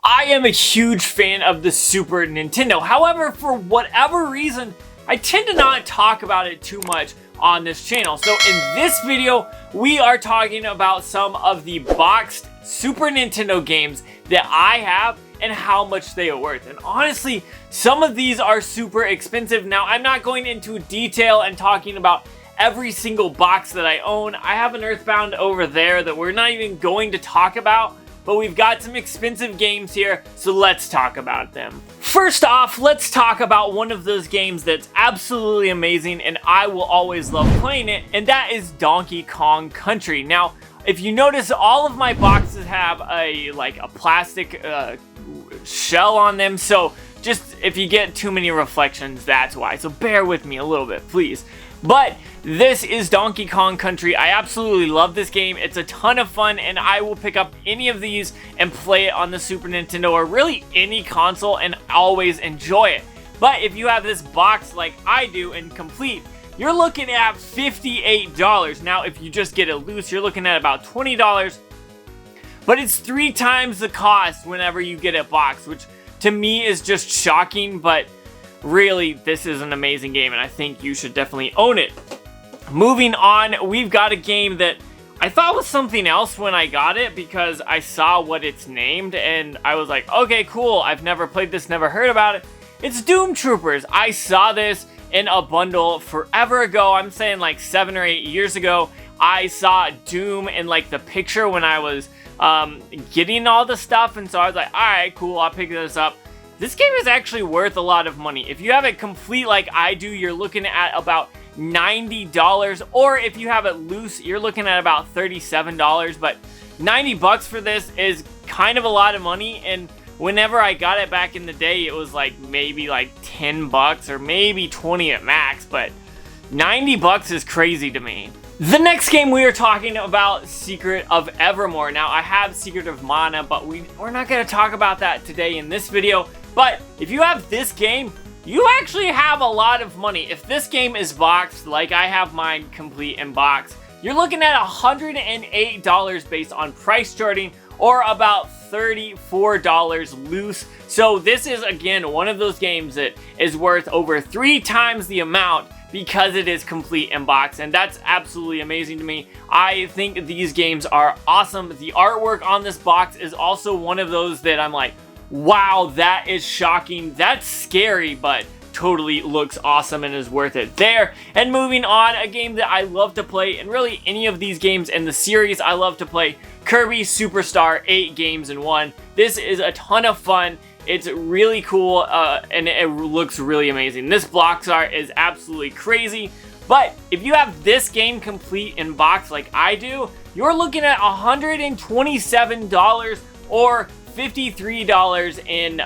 I am a huge fan of the Super Nintendo. However, for whatever reason, I tend to not talk about it too much on this channel. So in this video, we are talking about some of the boxed Super Nintendo games that I have and how much they are worth. And honestly, some of these are super expensive. Now, I'm not going into detail and talking about every single box that I own. I have an Earthbound over there that we're not even going to talk about, but we've got some expensive games here, so let's talk about them. First off, let's talk about one of those games that's absolutely amazing and I will always love playing it, and that is Donkey Kong Country. Now, if you notice, all of my boxes have a plastic shell on them, so just if you get too many reflections, that's why. So bear with me a little bit, please. But this is Donkey Kong Country. I absolutely love this game. It's a ton of fun, and I will pick up any of these and play it on the Super Nintendo or really any console and always enjoy it. But if you have this box like I do and complete, you're looking at $58. Now, if you just get it loose, you're looking at about $20. But it's 3 times the cost whenever you get it boxed, which to me is just shocking, but really, this is an amazing game, and I think you should definitely own it. Moving on, we've got a game that I thought was something else when I got it because I saw what it's named, and I was like, okay, cool, I've never played this, never heard about it. It's Doom Troopers. I saw this in a bundle forever ago. I'm saying like 7 or 8 years ago. I saw Doom in like the picture when I was getting all the stuff, and so I was like, alright, cool, I'll pick this up. This game is actually worth a lot of money. If you have it complete like I do, you're looking at about $90, or if you have it loose, you're looking at about $37, but 90 bucks for this is kind of a lot of money, and whenever I got it back in the day, it was like maybe like 10 bucks or maybe 20 at max, but 90 bucks is crazy to me. The next game we are talking about, Secret of Evermore. Now, I have Secret of Mana, but we're not going to talk about that today in this video. But if you have this game, you actually have a lot of money. If this game is boxed, like I have mine complete and boxed, you're looking at $108 based on price charting, or about $34 loose. So this is, again, one of those games that is worth over 3 times the amount because it is complete and boxed, and that's absolutely amazing to me. I think these games are awesome. The artwork on this box is also one of those that I'm like, wow, that is shocking. That's scary, but totally looks awesome and is worth it there. And moving on, a game that I love to play, and really any of these games in the series I love to play, Kirby Superstar, 8 games in 1. This is a ton of fun. It's really cool, and it looks really amazing. This box art is absolutely crazy. But if you have this game complete in box like I do, you're looking at $127 or $53 in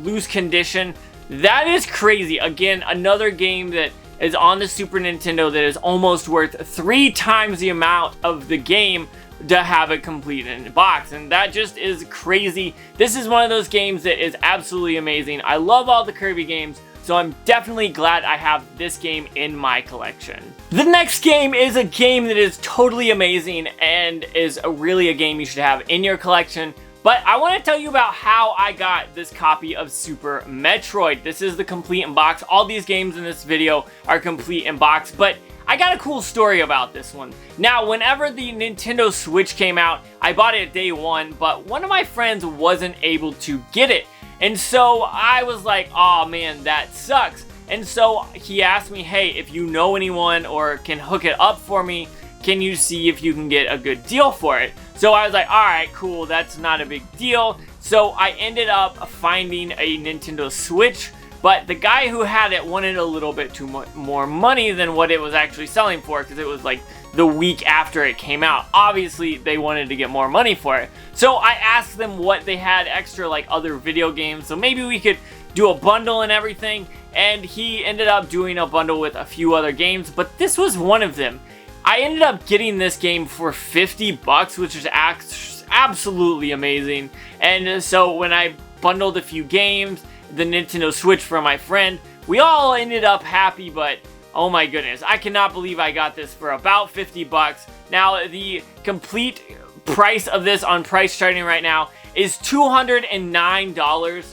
loose condition. That is crazy. Again, another game that is on the Super Nintendo that is almost worth 3 times the amount of the game to have it complete in a box, and that just is crazy. This is one of those games that is absolutely amazing. I love all the Kirby games, so I'm definitely glad I have this game in my collection. The next game is a game that is totally amazing and is really a game you should have in your collection. But I want to tell you about how I got this copy of Super Metroid. This is the complete in box. All these games in this video are complete in box, but I got a cool story about this one. Now, whenever the Nintendo Switch came out, I bought it day 1, but one of my friends wasn't able to get it. And so I was like, oh man, that sucks. And so he asked me, hey, if you know anyone or can hook it up for me, can you see if you can get a good deal for it? So I was like, alright, cool, that's not a big deal. So I ended up finding a Nintendo Switch, but the guy who had it wanted a little bit too more money than what it was actually selling for, because it was like the week after it came out. Obviously, they wanted to get more money for it. So I asked them what they had extra, like other video games, so maybe we could do a bundle and everything, and he ended up doing a bundle with a few other games, but this was one of them. I ended up getting this game for 50 bucks, which is absolutely amazing. And so when I bundled a few games, the Nintendo Switch for my friend, we all ended up happy, but oh my goodness, I cannot believe I got this for about 50 bucks. Now, the complete price of this on price charting right now is $209.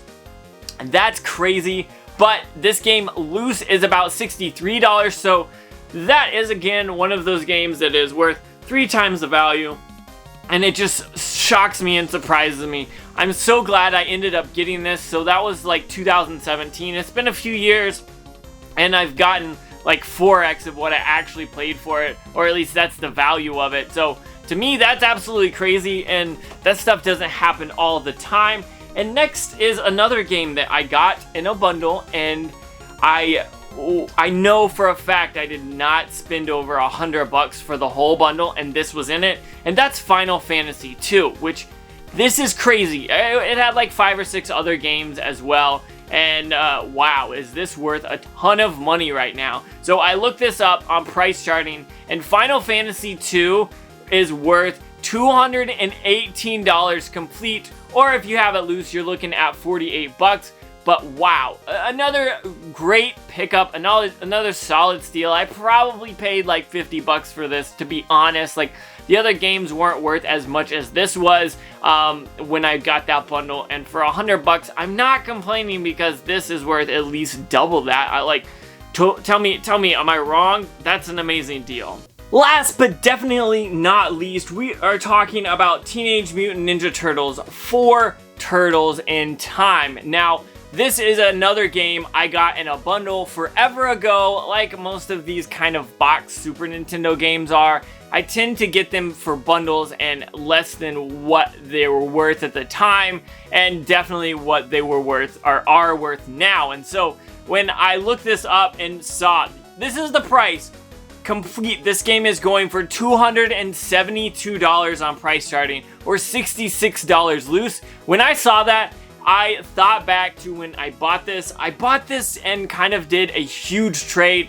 And that's crazy. But this game loose is about $63, so that is again one of those games that is worth 3 times the value. And it just shocks me and surprises me. I'm so glad I ended up getting this. So that was like 2017. It's been a few years, and I've gotten like 4x of what I actually played for it, or at least that's the value of it. So to me, that's absolutely crazy, and that stuff doesn't happen all the time. And next is another game that I got in a bundle, and I know for a fact I did not spend over $100 for the whole bundle, and this was in it, and that's Final Fantasy II, which this is crazy. It had like 5 or 6 other games as well, and wow, is this worth a ton of money right now. So I looked this up on price charting, and Final Fantasy II is worth $218 complete, or if you have it loose, you're looking at $48. But wow, another great pickup, another solid steal. I probably paid like $50 for this, to be honest. Like, the other games weren't worth as much as this was when I got that bundle, and for $100, I'm not complaining because this is worth at least double that. Tell me, am I wrong? That's an amazing deal. Last but definitely not least, we are talking about Teenage Mutant Ninja Turtles 4 Turtles in Time. Now, this is another game I got in a bundle forever ago, like most of these kind of box Super Nintendo games are. I tend to get them for bundles and less than what they were worth at the time, and definitely what they were worth or are worth now. And so when I looked this up and saw this is the price complete, this game is going for $272 on price charting, or $66 loose. When I saw that, I thought back to when I bought this. I bought this and kind of did a huge trade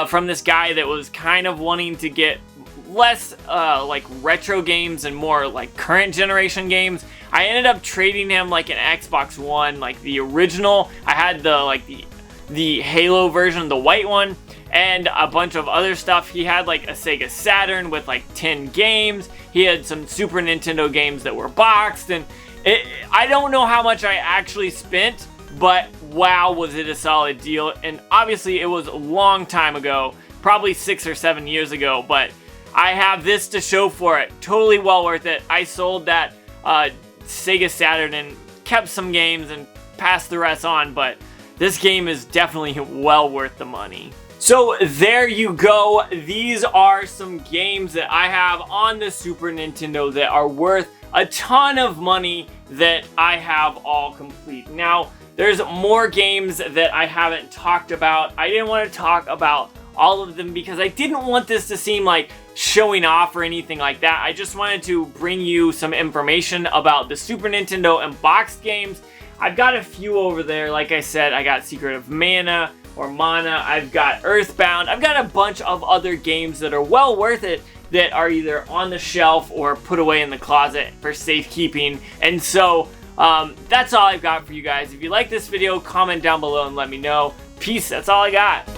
from this guy that was kind of wanting to get less like retro games and more like current generation games. I ended up trading him like an Xbox One, like the original. I had the Halo version, the white one, and a bunch of other stuff. He had like a Sega Saturn with like 10 games. He had some Super Nintendo games that were boxed, and I don't know how much I actually spent, but wow, was it a solid deal. And obviously it was a long time ago, probably 6 or 7 years ago, but I have this to show for it. Totally well worth it. I sold that Sega Saturn and kept some games and passed the rest on, but this game is definitely well worth the money. So there you go. These are some games that I have on the Super Nintendo that are worth a ton of money that I have all complete. Now, there's more games that I haven't talked about. I didn't want to talk about all of them because I didn't want this to seem like showing off or anything like that. I just wanted to bring you some information about the Super Nintendo and boxed games. I've got a few over there. Like I said, I got Secret of Mana or Mana. I've got Earthbound. I've got a bunch of other games that are well worth it that are either on the shelf or put away in the closet for safekeeping. And so that's all I've got for you guys. If you like this video, comment down below and let me know. Peace. That's all I got.